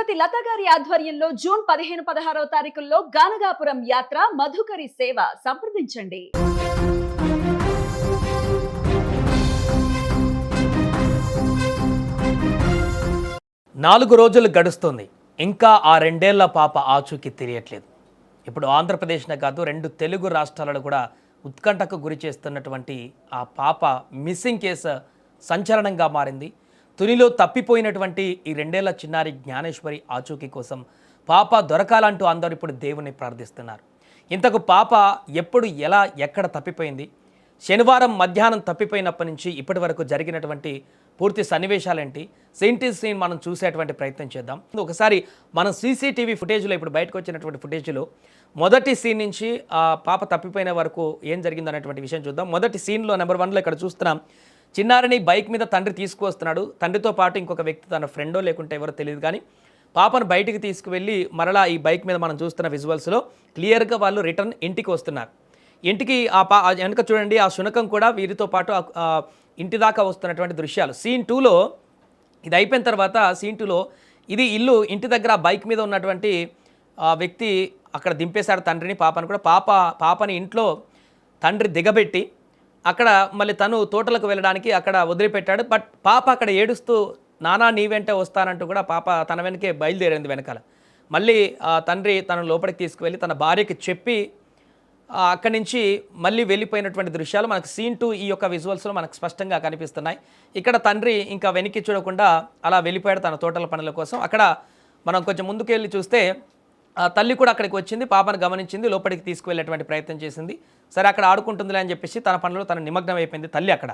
శ్రీమతి లత గారి ఆధ్వర్యంలో జూన్ 15-16వ తారీఖుల్లో గానగాపురం యాత్ర మధుకరి సేవ సంప్రదించండి. 4 రోజులు గడుస్తుంది. ఇంకా ఆ 2 ఏళ్ల పాప ఆచూకీ తెలియట్లేదు. ఇప్పుడు ఆంధ్రప్రదేశ్నే కాదు 2 తెలుగు రాష్ట్రాలలో కూడా ఉత్కంఠకు గురి చేస్తున్నటువంటి ఆ పాప మిస్సింగ్ కేసు సంచలనంగా మారింది. తునిలో తప్పిపోయినటువంటి ఈ 2 ఏళ్ల చిన్నారి జ్ఞానేశ్వరి ఆచూకీ కోసం పాప దొరకాలంటూ అందరూ ఇప్పుడు దేవుని ప్రార్థిస్తున్నారు. ఇంతకు పాప ఎప్పుడు ఎలా ఎక్కడ తప్పిపోయింది, శనివారం మధ్యాహ్నం తప్పిపోయినప్పటి నుంచి ఇప్పటి వరకు జరిగినటువంటి పూర్తి సన్నివేశాలేంటి, సీన్ టు సీన్ మనం చూసేటువంటి ప్రయత్నం చేద్దాం. ఒకసారి మనం సీసీటీవీ ఫుటేజ్లో ఇప్పుడు బయటకు వచ్చినటువంటి ఫుటేజ్లో మొదటి సీన్ నుంచి ఆ పాప తప్పిపోయిన వరకు ఏం జరిగిందనేటువంటి విషయం చూద్దాం. మొదటి సీన్లో నెంబర్ 1లో ఇక్కడ చూస్తున్నాం, చిన్నారిని బైక్ మీద తండ్రి తీసుకువస్తున్నాడు. తండ్రితో పాటు ఇంకొక వ్యక్తి, తన ఫ్రెండో లేకుంటే ఎవరో తెలియదు, కానీ పాపను బయటికి తీసుకువెళ్ళి మరలా ఈ బైక్ మీద మనం చూస్తున్న విజువల్స్లో క్లియర్గా వాళ్ళు రిటర్న్ ఇంటికి వస్తున్నారు. ఇంటికి వెనక చూడండి, ఆ శునకం కూడా వీరితో పాటు ఇంటి దాకా వస్తున్నటువంటి దృశ్యాలు. సీన్ 2లో ఇది అయిపోయిన తర్వాత సీన్ 2లో ఇది ఇల్లు, ఇంటి దగ్గర బైక్ మీద ఉన్నటువంటి వ్యక్తి అక్కడ దింపేశాడు తండ్రిని, పాపను కూడా. పాపని ఇంట్లో తండ్రి దిగబెట్టి అక్కడ మళ్ళీ తను తోటలకు వెళ్ళడానికి అక్కడ వదిలిపెట్టాడు. బట్ పాప అక్కడ ఏడుస్తూ నానా నీ వెంటే వస్తానంటూ కూడా పాప తన వెనకే బయలుదేరింది వెనకాల. మళ్ళీ తండ్రి తన లోపలికి తీసుకువెళ్ళి తన భార్యకి చెప్పి అక్కడి నుంచి మళ్ళీ వెళ్ళిపోయినటువంటి దృశ్యాలు మనకు సీన్ 2 ఈ యొక్క విజువల్స్లో మనకు స్పష్టంగా కనిపిస్తున్నాయి. ఇక్కడ తండ్రి ఇంకా వెనక్కి చూడకుండా అలా వెళ్ళిపోయాడు తన తోటల పనుల కోసం. అక్కడ మనం కొంచెం ముందుకు వెళ్ళి చూస్తే తల్లి కూడా అక్కడికి వచ్చింది, పాపను గమనించింది, లోపలికి తీసుకువెళ్ళేటువంటి ప్రయత్నం చేసింది. సరే అక్కడ ఆడుకుంటుందిలే అని చెప్పేసి తన పనులు తన నిమగ్నం అయిపోయింది తల్లి అక్కడ.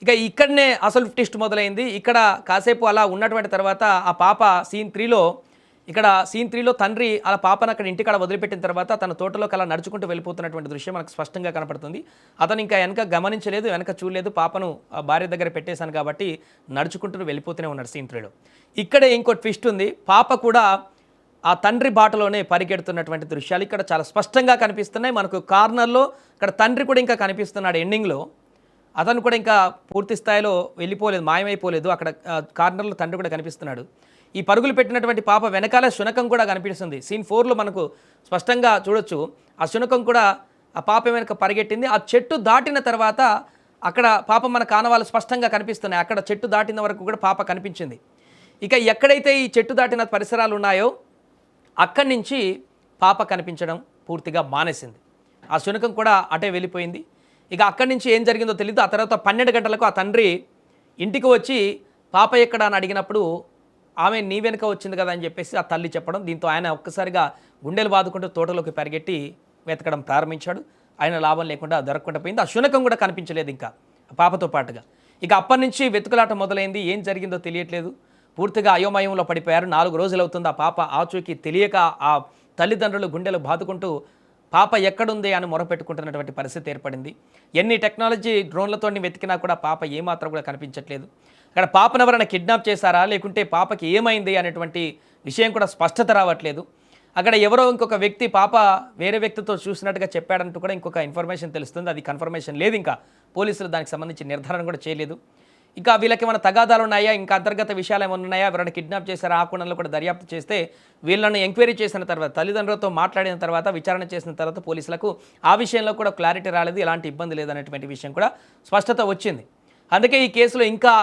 ఇక ఇక్కడనే అసలు ట్విస్ట్ మొదలైంది. ఇక్కడ కాసేపు అలా ఉన్నటువంటి తర్వాత ఆ పాప సీన్ 3లో తండ్రి అలా పాపను అక్కడ ఇంటికాడ వదిలిపెట్టిన తర్వాత తన తోటలోకి అలా నడుచుకుంటూ వెళ్ళిపోతున్నటువంటి దృశ్యం మనకు స్పష్టంగా కనపడుతుంది. అతను ఇంకా వెనక గమనించలేదు, వెనక చూడలేదు, పాపను భార్య దగ్గర పెట్టేశాను కాబట్టి నడుచుకుంటూ వెళ్ళిపోతూనే ఉన్నాడు సీన్ 3లో. ఇక్కడే ఇంకో ట్విస్ట్ ఉంది. పాప కూడా ఆ తండ్రి బాటలోనే పరిగెడుతున్నటువంటి దృశ్యాలు ఇక్కడ చాలా స్పష్టంగా కనిపిస్తున్నాయి. మనకు కార్నర్లో ఇక్కడ తండ్రి కూడా ఇంకా కనిపిస్తున్నాడు ఎండింగ్లో. అతను కూడా ఇంకా పూర్తి స్థాయిలో వెళ్ళిపోలేదు, మాయమైపోలేదు. అక్కడ కార్నర్లో తండ్రి కూడా కనిపిస్తున్నాడు. ఈ పరుగులు పెట్టినటువంటి పాప వెనకాల శునకం కూడా కనిపిస్తుంది. సీన్ 4లో మనకు స్పష్టంగా చూడొచ్చు. ఆ శునకం కూడా ఆ పాప వెనక పరిగెట్టింది. ఆ చెట్టు దాటిన తర్వాత అక్కడ పాప మన కానవాళ్ళు స్పష్టంగా కనిపిస్తున్నాయి. అక్కడ చెట్టు దాటిన వరకు కూడా పాప కనిపించింది. ఇక ఎక్కడైతే ఈ చెట్టు దాటిన పరిసరాలు ఉన్నాయో అక్కడి నుంచి పాప కనిపించడం పూర్తిగా మానేసింది. ఆ శునకం కూడా అటే వెళ్ళిపోయింది. ఇక అక్కడి నుంచి ఏం జరిగిందో తెలియదు. ఆ తర్వాత 12 గంటలకు ఆ తండ్రి ఇంటికి వచ్చి పాప ఎక్కడ అని అడిగినప్పుడు ఆమె నీ వెనుక వచ్చింది కదా అని చెప్పేసి ఆ తల్లి చెప్పడం, దీంతో ఆయన ఒక్కసారిగా గుండెలు బాదుకుంటూ తోటలోకి పరిగెట్టి వెతకడం ప్రారంభించాడు. ఆయన లాభం లేకుండా దొరకకుండా పోయింది. ఆ శునకం కూడా కనిపించలేదు ఇంకా పాపతో పాటుగా. ఇక అప్పటి నుంచి వెతుకులాట మొదలైంది. ఏం జరిగిందో తెలియట్లేదు. పూర్తిగా అయోమయంలో పడిపోయారు. 4 రోజులు అవుతుంది ఆ పాప ఆచూకీ తెలియక ఆ తల్లిదండ్రులు గుండెలు బాదుకుంటూ పాప ఎక్కడుంది అని మొరపెట్టుకుంటున్నటువంటి పరిస్థితి ఏర్పడింది. ఎన్ని టెక్నాలజీ డ్రోన్లతో వెతికినా కూడా పాప ఏమాత్రం కూడా కనిపించట్లేదు. అక్కడ పాపను ఎవరైనా కిడ్నాప్ చేశారా, లేకుంటే పాపకి ఏమైంది అనేటువంటి విషయం కూడా స్పష్టత రావట్లేదు. అక్కడ ఎవరో ఇంకొక వ్యక్తి పాప వేరే వ్యక్తితో చూసినట్టుగా చెప్పాడంటూ కూడా ఇంకొక ఇన్ఫర్మేషన్ తెలుస్తుంది. అది కన్ఫర్మేషన్ లేదు. ఇంకా పోలీసులు దానికి సంబంధించి నిర్ధారణ కూడా చేయలేదు. ఇంకా వీళ్ళకి ఏమైనా తగాదాలు ఉన్నాయా, ఇంకా అంతర్గత విషయాలు ఏమైనా ఉన్నాయా, ఎవరైనా కిడ్నాప్ చేశారా, ఆ కోణంలో కూడా దర్యాప్తు చేస్తే వీళ్ళను ఎంక్వైరీ చేసిన తర్వాత, తల్లిదండ్రులతో మాట్లాడిన తర్వాత, విచారణ చేసిన తర్వాత పోలీసులకు ఆ విషయంలో కూడా క్లారిటీ రాలేదు, ఎలాంటి ఇబ్బంది లేదనేటువంటి విషయం కూడా స్పష్టత వచ్చింది. అందుకే ఈ కేసులో ఇంకా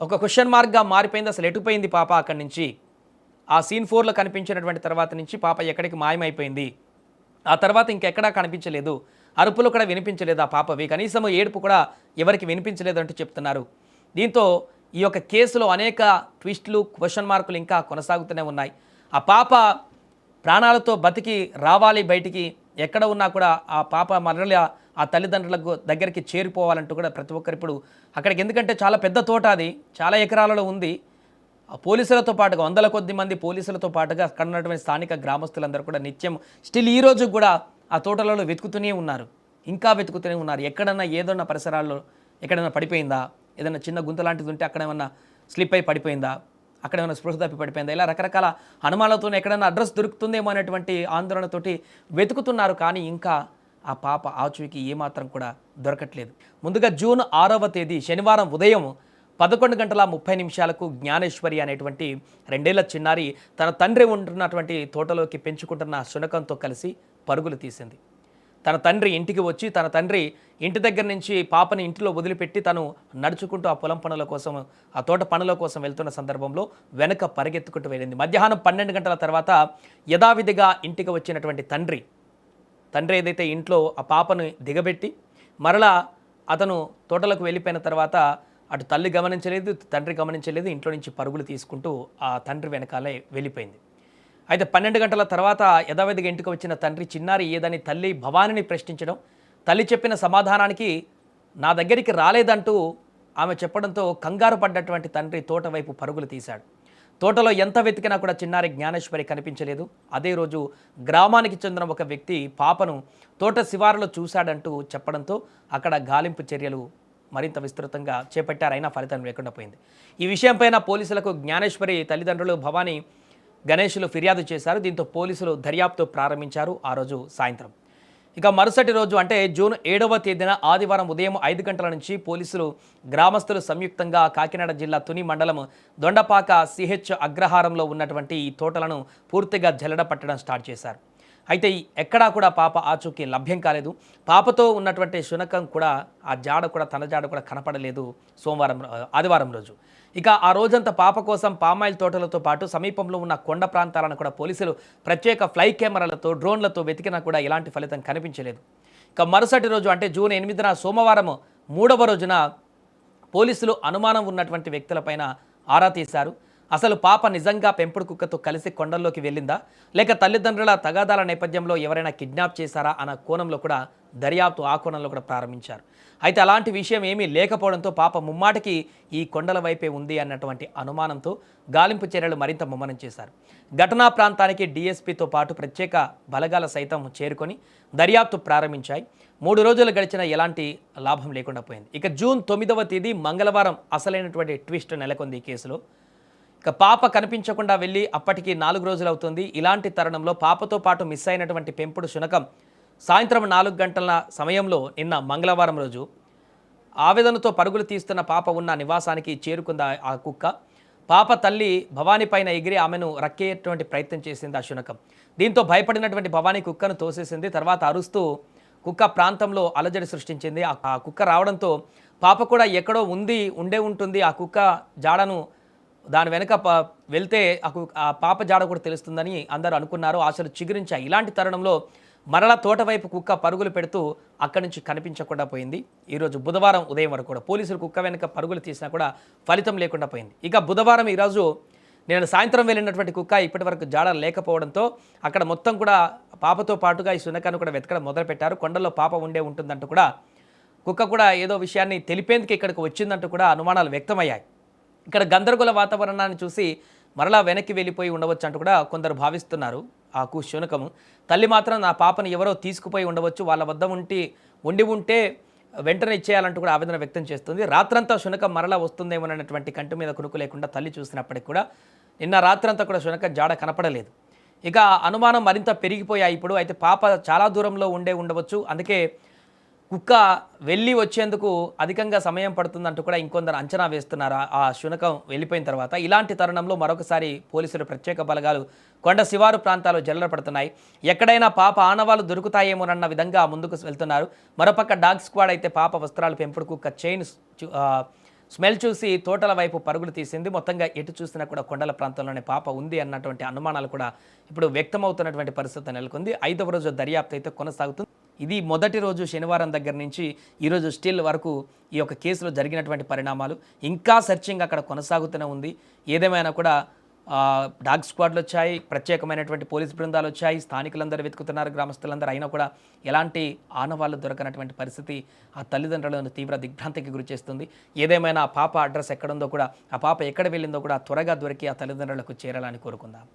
ఒక క్వశ్చన్ మార్క్గా మారిపోయింది. అసలు ఎటుపోయింది పాప అక్కడి నుంచి? ఆ సీన్ 4లో కనిపించినటువంటి తర్వాత నుంచి పాప ఎక్కడికి మాయమైపోయింది? ఆ తర్వాత ఇంకెక్కడా కనిపించలేదు, అరుపులు కూడా వినిపించలేదు ఆ పాపవి, కనీసం ఏడుపు కూడా ఎవరికి వినిపించలేదు అంటూ చెప్తున్నారు. దీంతో ఈ యొక్క కేసులో అనేక ట్విస్టులు, క్వశ్చన్ మార్కులు ఇంకా కొనసాగుతూనే ఉన్నాయి. ఆ పాప ప్రాణాలతో బతికి రావాలి బయటికి, ఎక్కడ ఉన్నా కూడా ఆ పాప మరల ఆ తల్లిదండ్రులకు దగ్గరికి చేరిపోవాలంటూ కూడా ప్రతి ఒక్కరు ఇప్పుడు అక్కడికి, ఎందుకంటే చాలా పెద్ద తోట, అది చాలా ఎకరాలలో ఉంది. ఆ పోలీసులతో పాటుగా 100ల కొద్ది మంది పోలీసులతో పాటుగా అక్కడ ఉన్నటువంటి స్థానిక గ్రామస్తులందరూ కూడా నిత్యం స్టిల్ ఈ రోజు కూడా ఆ తోటలలో వెతుకుతూనే ఉన్నారు, ఇంకా వెతుకుతూనే ఉన్నారు. ఎక్కడన్నా ఏదన్నా పరిసరాల్లో ఎక్కడైనా పడిపోయిందా, ఏదైనా చిన్న గుంత లాంటిది ఉంటే అక్కడ ఏమన్నా స్లిప్ అయి పడిపోయిందా, అక్కడ ఏమైనా స్పృహ తప్పి పడిపోయిందా, ఇలా రకరకాల అనుమానాలతో ఎక్కడైనా అడ్రస్ దొరుకుతుందేమో అనేటువంటి ఆందోళనతోటి వెతుకుతున్నారు. కానీ ఇంకా ఆ పాప ఆచూకీ ఏమాత్రం కూడా దొరకట్లేదు. ముందుగా జూన్ 6వ తేదీ శనివారం ఉదయం 11:30 జ్ఞానేశ్వరి అనేటువంటి 2 ఏళ్ల చిన్నారి తన తండ్రి ఉంటున్నటువంటి తోటలోకి పెంచుకుంటున్న శునకంతో కలిసి పరుగులు తీసింది. తన తండ్రి ఇంటికి వచ్చి తన తండ్రి ఇంటి దగ్గర నుంచి పాపని ఇంటిలో వదిలిపెట్టి తను నడుచుకుంటూ ఆ పొలం పనుల కోసం ఆ తోట పనుల కోసం వెళ్తున్న సందర్భంలో వెనక పరిగెత్తుకుంటూ వెళ్ళింది. మధ్యాహ్నం 12 గంటల తర్వాత యథావిధిగా ఇంటికి వచ్చినటువంటి తండ్రి ఏదైతే ఇంట్లో ఆ పాపను దిగబెట్టి మరలా అతను తోటలకు వెళ్ళిపోయిన తర్వాత అటు తల్లి గమనించలేదు, తండ్రి గమనించలేదు, ఇంట్లో నుంచి పరుగులు తీసుకుంటూ ఆ తండ్రి వెనకాలే వెళ్ళిపోయింది. అయితే 12 గంటల తర్వాత యథావిధిగా ఇంటికి వచ్చిన తండ్రి చిన్నారి ఏదని తల్లి భవానిని ప్రశ్నించడం, తల్లి చెప్పిన సమాధానానికి నా దగ్గరికి రాలేదంటూ ఆమె చెప్పడంతో కంగారు పడ్డటువంటి తండ్రి తోట వైపు పరుగులు తీశాడు. తోటలో ఎంత వెతికినా కూడా చిన్నారి జ్ఞానేశ్వరి కనిపించలేదు. అదే రోజు గ్రామానికి చెందిన ఒక వ్యక్తి పాపను తోట శివారులో చూశాడంటూ చెప్పడంతో అక్కడ గాలింపు చర్యలు మరింత విస్తృతంగా చేపట్టారు. అయినా ఫలితం లేకుండా పోయింది. ఈ విషయంపైన పోలీసులకు జ్ఞానేశ్వరి తల్లిదండ్రులు భవానీ గణేష్లు ఫిర్యాదు చేశారు. దీంతో పోలీసులు దర్యాప్తు ప్రారంభించారు ఆ రోజు సాయంత్రం. ఇక మరుసటి రోజు అంటే జూన్ 7వ తేదీన ఆదివారం ఉదయం 5 గంటల నుంచి పోలీసులు గ్రామస్తులు సంయుక్తంగా కాకినాడ జిల్లా తుని మండలం దొండపాక సిహెచ్ అగ్రహారంలో ఉన్నటువంటి ఈ తోటలను పూర్తిగా జల్లెడ పట్టడం స్టార్ట్ చేశారు. అయితే ఎక్కడా కూడా పాప ఆచూకీ లభ్యం కాలేదు. పాపతో ఉన్నటువంటి శునకం కూడా ఆ జాడ కూడా తన జాడ కూడా కనపడలేదు ఆదివారం రోజు. ఇక ఆ రోజంతా పాప కోసం పామాయిల్ తోటలతో పాటు సమీపంలో ఉన్న కొండ ప్రాంతాలను కూడా పోలీసులు ప్రత్యేక ఫ్లై కెమెరాలతో డ్రోన్లతో వెతికినా కూడా ఎలాంటి ఫలితం కనిపించలేదు. ఇక మరుసటి రోజు అంటే జూన్ 8న సోమవారం 3వ రోజున పోలీసులు అనుమానం ఉన్నటువంటి వ్యక్తులపైన ఆరా తీశారు. అసలు పాప నిజంగా పెంపుడు కుక్కతో కలిసి కొండల్లోకి వెళ్ళిందా, లేక తల్లిదండ్రుల తగాదాల నేపథ్యంలో ఎవరైనా కిడ్నాప్ చేశారా అన్న కోణంలో కూడా దర్యాప్తు ఆ కోణంలో కూడా ప్రారంభించారు. అయితే అలాంటి విషయం ఏమీ లేకపోవడంతో పాప ముమ్మాటికి ఈ కొండల వైపే ఉంది అన్నటువంటి అనుమానంతో గాలింపు చర్యలు మరింత ముమ్మరం చేశారు. ఘటనా ప్రాంతానికి డీఎస్పీతో పాటు ప్రత్యేక బలగాల సైతం చేరుకొని దర్యాప్తు ప్రారంభించాయి. 3 రోజులు గడిచిన ఎలాంటి లాభం లేకుండా పోయింది. ఇక జూన్ 9వ తేదీ మంగళవారం అసలైనటువంటి ట్విస్ట్ నెలకొంది ఈ కేసులో. ఇక పాప కనిపించకుండా వెళ్ళి అప్పటికి 4 రోజులు అవుతుంది. ఇలాంటి తరుణంలో పాపతో పాటు మిస్ అయినటువంటి పెంపుడు శునకం సాయంత్రం 4 గంటల సమయంలో నిన్న మంగళవారం రోజు ఆవేదనతో పరుగులు తీస్తున్న పాప ఉన్న నివాసానికి చేరుకుంది ఆ కుక్క. పాప తల్లి భవానీ పైన ఎగిరి ఆమెను రక్కేటువంటి ప్రయత్నం చేసింది ఆ శునకం. దీంతో భయపడినటువంటి భవానీ కుక్కను తోసేసింది. తర్వాత అరుస్తూ కుక్క ప్రాంతంలో అలజడి సృష్టించింది. ఆ కుక్క రావడంతో పాప కూడా ఎక్కడో ఉండే ఉంటుంది. ఆ కుక్క జాడను దాని వెనక వెళ్తే ఆ పాప జాడ కూడా తెలుస్తుందని అందరూ అనుకున్నారు. ఆశలు చిగురించాయి. ఇలాంటి తరుణంలో మరలా తోట వైపు కుక్క పరుగులు పెడుతూ అక్కడి నుంచి కనిపించకుండా పోయింది. ఈరోజు బుధవారం ఉదయం వరకు కూడా పోలీసులు కుక్క వెనక పరుగులు తీసినా కూడా ఫలితం లేకుండా పోయింది. ఇక బుధవారం ఈరోజు నేను సాయంత్రం వెళ్ళినటువంటి కుక్క ఇప్పటి వరకు జాడ లేకపోవడంతో అక్కడ మొత్తం కూడా పాపతో పాటుగా ఈ శునకాన్ని కూడా వెతకడం మొదలుపెట్టారు. కొండల్లో పాప ఉంటుందంటూ కూడా కుక్క కూడా ఏదో విషయాన్ని తెలిపేందుకు ఇక్కడికి వచ్చిందంటూ కూడా అనుమానాలు వ్యక్తమయ్యాయి. ఇక్కడ గందరగోళ వాతావరణాన్ని చూసి మరలా వెనక్కి వెళ్ళిపోయి ఉండవచ్చు అంటూ కూడా కొందరు భావిస్తున్నారు. ఆ శునకము తల్లి మాత్రం నా పాపను ఎవరో తీసుకుపోయి ఉండవచ్చు, వాళ్ళ వద్ద ఉంటే వెంటనే ఇచ్చేయాలంటూ కూడా ఆవేదన వ్యక్తం చేస్తుంది. రాత్రంతా శునకం మరలా వస్తుందేమోనన్నటువంటి కంటి మీద కునుకు లేకుండా తల్లి చూసినప్పటికీ కూడా నిన్న రాత్రంతా కూడా శునకం జాడ కనపడలేదు. ఇక అనుమానం మరింత పెరిగిపోయాయి ఇప్పుడు. అయితే పాప చాలా దూరంలో ఉండవచ్చు, అందుకే కుక్క వెళ్ళి వచ్చేందుకు అధికంగా సమయం పడుతుందంటూ కూడా ఇంకొందరు అంచనా వేస్తున్నారు ఆ శునకం వెళ్ళిపోయిన తర్వాత. ఇలాంటి తరుణంలో మరొకసారి పోలీసులు ప్రత్యేక బలగాలు కొండ శివారు ప్రాంతాలు జల్లెడపడుతున్నాయి. ఎక్కడైనా పాప ఆనవాళ్ళు దొరుకుతాయేమోనన్న విధంగా ముందుకు వెళ్తున్నారు. మరోపక్క డాగ్ స్క్వాడ్ అయితే పాప వస్త్రాలు పెంపుడు కుక్క చైన్ స్మెల్ చూసి తోటల వైపు పరుగులు తీసింది. మొత్తంగా ఎటు చూసినా కూడా కొండల ప్రాంతంలోనే పాప ఉంది అన్నటువంటి అనుమానాలు కూడా ఇప్పుడు వ్యక్తమవుతున్నటువంటి పరిస్థితి నెలకొంది. 5వ రోజు దర్యాప్తు అయితే కొనసాగుతుంది. ఇది మొదటి రోజు శనివారం దగ్గర నుంచి ఈరోజు స్టిల్ వరకు ఈ యొక్క కేసులో జరిగినటువంటి పరిణామాలు. ఇంకా సెర్చింగ్ అక్కడ కొనసాగుతూనే ఉంది. ఏదేమైనా కూడా డాగ్ స్క్వాడ్లు వచ్చాయి, ప్రత్యేకమైనటువంటి పోలీస్ బృందాలు వచ్చాయి, స్థానికులందరూ వెతుకుతున్నారు, గ్రామస్తులందరూ. అయినా కూడా ఎలాంటి ఆనవాళ్ళు దొరకనటువంటి పరిస్థితి ఆ తల్లిదండ్రులను తీవ్ర దిగ్భ్రాంతికి గురి చేస్తుంది. ఏదేమైనా ఆ పాప అడ్రస్ ఎక్కడుందో కూడా, ఆ పాప ఎక్కడ వెళ్ళిందో కూడా త్వరగా దొరికి ఆ తల్లిదండ్రులకు చేరాలని కోరుకుందాం.